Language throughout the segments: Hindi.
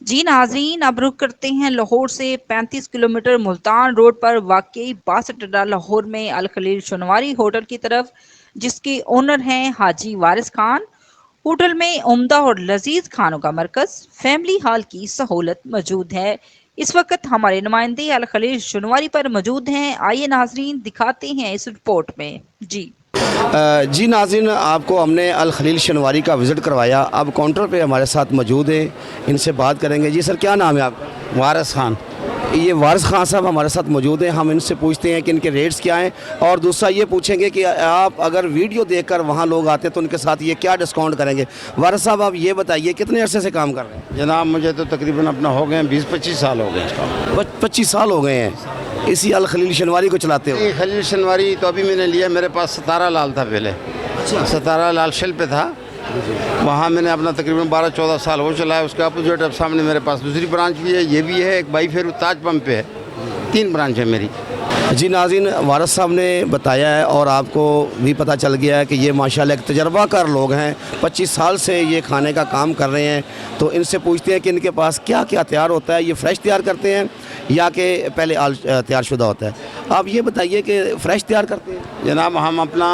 जी नाजरीन, अब रुख करते हैं लाहौर से 35 किलोमीटर मुल्तान रोड पर वाकई बासठ अड्डा लाहौर में अल खलील शनवारी होटल की तरफ, जिसके ओनर हैं हाजी वारिस खान। होटल में उम्दा और लजीज खानों का मरकज, फैमिली हॉल की सहूलत मौजूद है। इस वक्त हमारे नुमाइंदे अल खलील शनवारी पर मौजूद हैं। आइए नाजरीन, दिखाते हैं इस रिपोर्ट में। जी जी नाज़रीन, आपको हमने अल खलील शनवारी का विज़िट करवाया। अब काउंटर पे हमारे साथ मौजूद है, इनसे बात करेंगे। जी सर, क्या नाम है आपका? वारिस खान। ये वारिस खान साहब हमारे साथ मौजूद हैं। हम इनसे पूछते हैं कि इनके रेट्स क्या हैं, और दूसरा ये पूछेंगे कि आप अगर वीडियो देखकर वहाँ लोग आते हैं तो उनके साथ ये क्या डिस्काउंट करेंगे। वारिस साहब, आप ये बताइए कितने अरसे से काम कर रहे हैं? जनाब मुझे तो तकरीबन अपना हो गए 20-25 साल हो गए इसका। 25 साल हो गए हैं इसी अल खलील शनवारी को चलाते हो? ये खलील शनवारी तो अभी मैंने लिया, मेरे पास सतारा लाल था पहले। सतारा लाल शेल पे था, वहाँ मैंने अपना तकरीबन 12-14 साल वो चलाया। उसके अपोजिट अब सामने मेरे पास दूसरी ब्रांच भी है, ये भी है, एक बाई फेरू ताज पंप पे है। 3 ब्रांच है मेरी। जी नाज़रीन, वारिस साहब ने बताया है और आपको भी पता चल गया है कि ये माशाल्लाह एक तजर्बाकार लोग हैं। 25 साल से ये खाने का काम कर रहे हैं। तो इनसे पूछते हैं कि इनके पास क्या क्या तैयार होता है, ये फ़्रेश तैयार करते हैं या कि पहले तैयार शुदा होता है। आप ये बताइए कि फ़्रेश तैयार करते हैं? जनाब हम अपना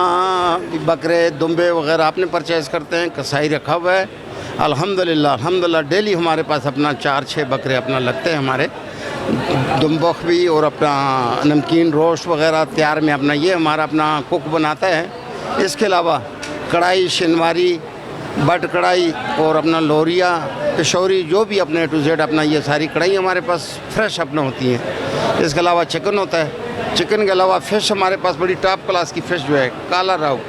बकरे दुम्बे वगैरह अपने परचेज़ करते हैं, कसाई रखा हुआ है। अल्हम्दुलिल्लाह डेली हमारे पास अपना 4-6 बकरे अपना लगते हैं हमारे। दुम्बख भी और अपना नमकीन रोस्ट वगैरह तैयार में अपना ये हमारा अपना कुक बनाता है। इसके अलावा कढ़ाई, शनवारी, बट कढ़ाई और अपना लोरिया, किशोरी, जो भी अपने टू जेड अपना ये सारी कढ़ाई हमारे पास फ्रेश अपना होती हैं। इसके अलावा चिकन होता है। चिकन के अलावा फ़िश हमारे पास बड़ी टॉप क्लास की फ़िश जो है काला राव,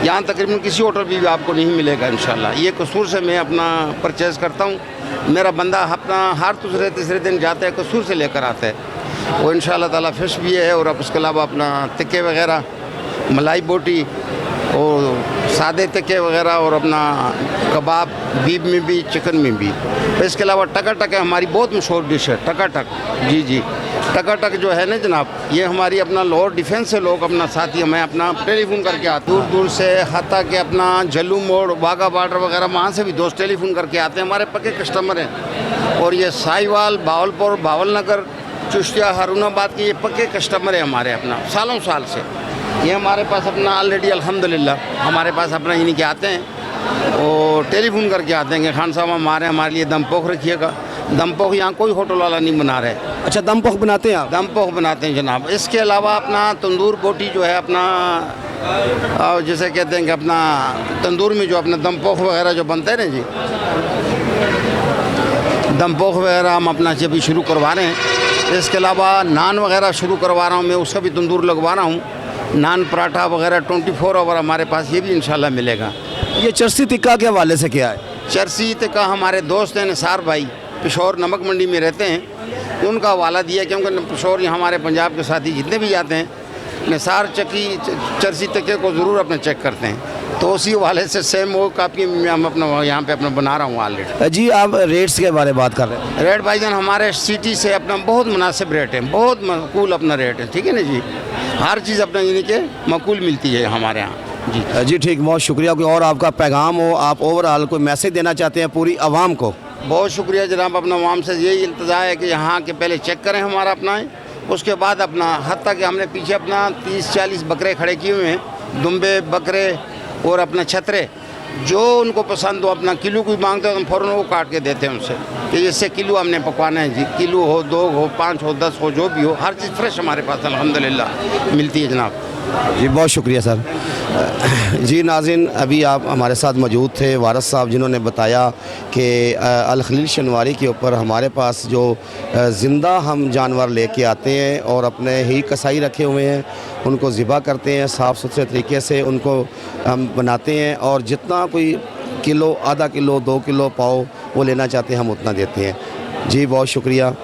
यहाँ तकरीबन किसी होटल भी आपको नहीं मिलेगा इंशाल्लाह। ये कसूर से मैं अपना परचेज़ करता हूँ। मेरा बंदा अपना हर दूसरे तीसरे दिन जाता है, कसूर से लेकर आता है वो इंशाल्लाह ताला फ़िश भी है। और अब उसके अलावा अपना टिक्के वगैरह, मलाई बोटी और सादे टिक्के वगैरह, और अपना कबाब, बीफ में भी, चिकन में भी। इसके अलावा टकाटक है, हमारी बहुत मशहूर डिश है टकाटक। जी टकाटक जो है ना जनाब, ये हमारी अपना लाहौर डिफेंस से लोग अपना साथी हमें अपना टेलीफोन करके आते दूर दूर से, हत्ता के अपना जल्लू मोड़, वाघा बॉर्डर वगैरह, वहाँ से भी दोस्त टेलीफोन करके आते हैं। हमारे पक्के कस्टमर हैं। और ये साहिवाल, बावलपुर, बावलनगर, चुश्तिया, हारूनाबाद के ये पक्के कस्टमर हैं हमारे अपना सालों साल से। ये हमारे पास अपना ऑलरेडी अल्हम्दुलिल्लाह हमारे पास अपना इन्हीं के आते हैं और टेलीफोन करके आते हैं कि खान साहब हमारे लिए दम पोख रखिएगा। दम पोख यहाँ कोई होटल वाला नहीं बना रहे। अच्छा, दम पोख बनाते हैं आप? दम पोख बनाते हैं जनाब। इसके अलावा अपना तंदूर बोटी जो है अपना, जैसे कहते हैं कि अपना तंदूर में जो अपना दम पोख वगैरह जो बनते हैं ना जी, दम पोख वगैरह हम अपना जब भी शुरू करवा रहे हैं। इसके अलावा नान वगैरह शुरू करवा रहा हूँ मैं, उसका भी तंदूर लगवा रहा हूँ। नान पराठा वगैरह 24 आवर हमारे पास ये भी इंशाल्लाह मिलेगा। ये चरसी टिक्का के हवाले से क्या है? चरसी टिक्का हमारे दोस्त हैं निसार भाई, पेशोर नमक मंडी में रहते हैं, उनका हवाला दिया, क्योंकि पेशोर यहाँ हमारे पंजाब के साथी जितने भी जाते हैं निसार चरसी टिक्के को ज़रूर अपना चेक करते हैं। तो उसी हवाले से सेम वो काफ़ी हम अपना यहाँ पे अपना बना रहा हूँ ऑलरेडी। जी, आप रेट्स के बारे में बात कर रहे हैं? रेट भाईजान हमारे सिटी से अपना बहुत मुनासिब रेट है, बहुत मकूल अपना रेट है। ठीक है ना जी, हर चीज़ अपना यानी कि मकूल मिलती है हमारे यहाँ। जी ठीक, बहुत शुक्रिया। कोई और आपका पैगाम हो, आप ओवरऑल कोई मैसेज देना चाहते हैं पूरी आवाम को? बहुत शुक्रिया जनाब। अपना आवाम से यही इंतज़ार है कि यहाँ के पहले चेक करें हमारा अपना, उसके बाद अपना हत्ता कि हमने पीछे अपना 30-40 बकरे खड़े किए हुए हैं, दुम्बे बकरे और अपना छतरे, जो उनको पसंद हो अपना किलो कोई मांगते हो तो हम फ़ौरन वो काट के देते हैं उनसे कि जैसे किलो हमने पकवाना है जी। किलो हो, 2 हो, 5 हो, 10 हो, जो भी हो, हर चीज़ फ्रेश हमारे पास अल्हम्दुलिल्लाह मिलती है जनाब। जी बहुत शुक्रिया सर। जी नाज़रीन, अभी आप हमारे साथ मौजूद थे वारिस साहब, जिन्होंने बताया कि अल खलील शनवारी के ऊपर हमारे पास जो ज़िंदा हम जानवर लेके आते हैं और अपने ही कसाई रखे हुए हैं, उनको ज़िबा करते हैं, साफ़ सुथरे तरीके से उनको हम बनाते हैं, और जितना कोई किलो, आधा किलो, 2 किलो, पाव वो लेना चाहते हैं हम उतना देते हैं। जी बहुत शुक्रिया।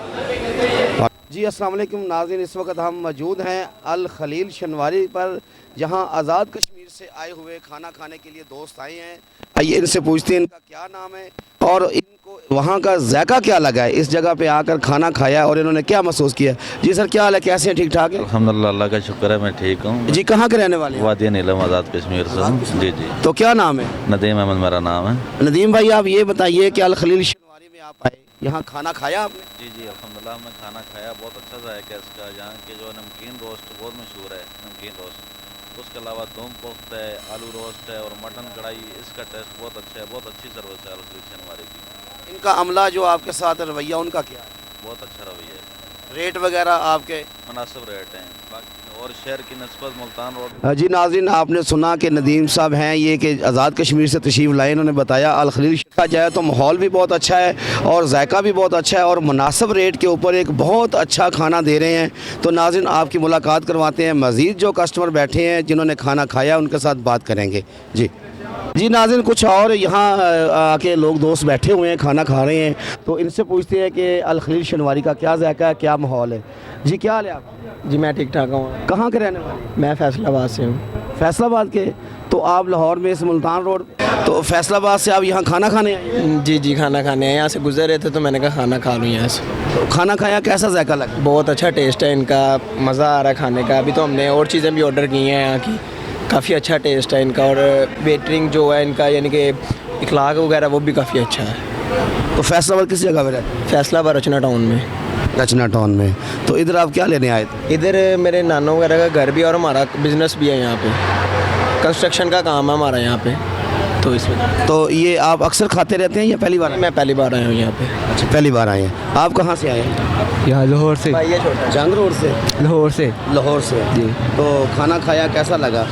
जी अस्सलाम वालेकुम नाज़रीन, इस वक्त हम मौजूद हैं अल खलील शनवारी पर, जहां आज़ाद कश्मीर से आए हुए खाना खाने के लिए दोस्त आए हैं। आइए इनसे पूछते हैं इनका क्या नाम है और इनको वहां का जायका क्या लगा है, इस जगह पे आकर खाना खाया और इन्होंने क्या महसूस किया। जी सर, क्या हाल है, कैसे हैं, ठीक ठाक है? अल्हम्दुलिल्लाह, अल्लाह का शुक्र है, मैं ठीक हूँ। जी कहाँ के रहने वाले हैं? वादी नीलम, आज़ाद कश्मीर से। जी। तो क्या नाम है? नदीम अहमद मेरा नाम है। नदीम भाई, आप ये बताइए कि अल खलील शनवारी में आप आए, यहाँ खाना खाया आपने? जी जी अल्हम्दुलिल्लाह मैं खाना खाया, बहुत अच्छा जायका है इसका। यहाँ के जो नमकीन रोस्ट बहुत मशहूर है, नमकीन रोस्ट। उसके अलावा दम पोस्त है, आलू रोस्ट है और मटन कढ़ाई, इसका टेस्ट बहुत अच्छा है। बहुत अच्छी सर्विस है अल खलील शनवारी की। इनका अमला जो आपके साथ रवैया उनका क्या है? बहुत अच्छा रवैया है, रेट वगैरह आपके? मुनासिब रेट हैं बाकी और शहर की नस्बत मुल्तान रोड। जी नाज़रीन, आपने सुना कि नदीम साहब हैं ये कि आज़ाद कश्मीर से तशरीफ़ लाए। इन्होंने बताया अल खलील का जाए तो माहौल भी बहुत अच्छा है और जायका भी बहुत अच्छा है और मुनासिब रेट के ऊपर एक बहुत अच्छा खाना दे रहे हैं। तो नाज़रीन आपकी मुलाकात करवाते हैं, मज़ीद जो कस्टमर बैठे हैं जिन्होंने खाना खाया उनके साथ बात करेंगे। जी नाज़रीन, कुछ और यहाँ आके लोग दोस्त बैठे हुए हैं, खाना खा रहे हैं, तो इनसे पूछते हैं कि अल खलील शनवारी का क्या जायका है, क्या माहौल है। जी क्या हाल है आप? जी मैं ठीक ठाक हूँ। कहाँ के रहने वाले? मैं फैसलाबाद से हूँ। फैसलाबाद के? तो आप लाहौर में इस मुल्तान रोड, तो फैसलाबाद से आप यहाँ खाना खाने आए हैं? जी खाना खाने हैं, यहाँ से गुजर रहे थे तो मैंने कहा खाना खा लूँ यहाँ से। तो खाना खाया, कैसा जायका लगा? बहुत अच्छा टेस्ट है इनका, मज़ा आ रहा है खाने का। अभी तो हमने और चीज़ें भी ऑर्डर की हैं यहाँ की, काफ़ी अच्छा टेस्ट है इनका और वेटरिंग जो है इनका यानी कि इखलाक वगैरह वो भी काफ़ी अच्छा है। तो फैसलाबाद किस जगह पे रहते हैं? फैसलाबाद रचना टाउन में। रचना टाउन में। तो इधर आप क्या लेने आए थे? इधर मेरे नानों वगैरह का घर भी और हमारा बिज़नेस भी है यहाँ पे, कंस्ट्रक्शन का काम है हमारा यहाँ पे, तो इसमें। तो ये आप अक्सर खाते रहते हैं या पहली बार? मैं पहली बार आया हूँ यहाँ पे। अच्छा, पहली बार आए हैं। आप कहाँ से आए हैं? यहाँ लाहौर से। भाई ये छोटा जंग रोड से? लाहौर से लाहौर से जी। तो खाना खाया, कैसा लगा?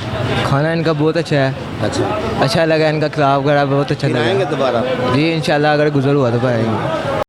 खाना इनका बहुत अच्छा है, अच्छा, अच्छा लगा इनका, खिलाफ वगैरह बहुत अच्छा फिर आएंगे लगा। दोबारा? जी इंशाल्लाह अगर गुजर हुआ तो आएंगे।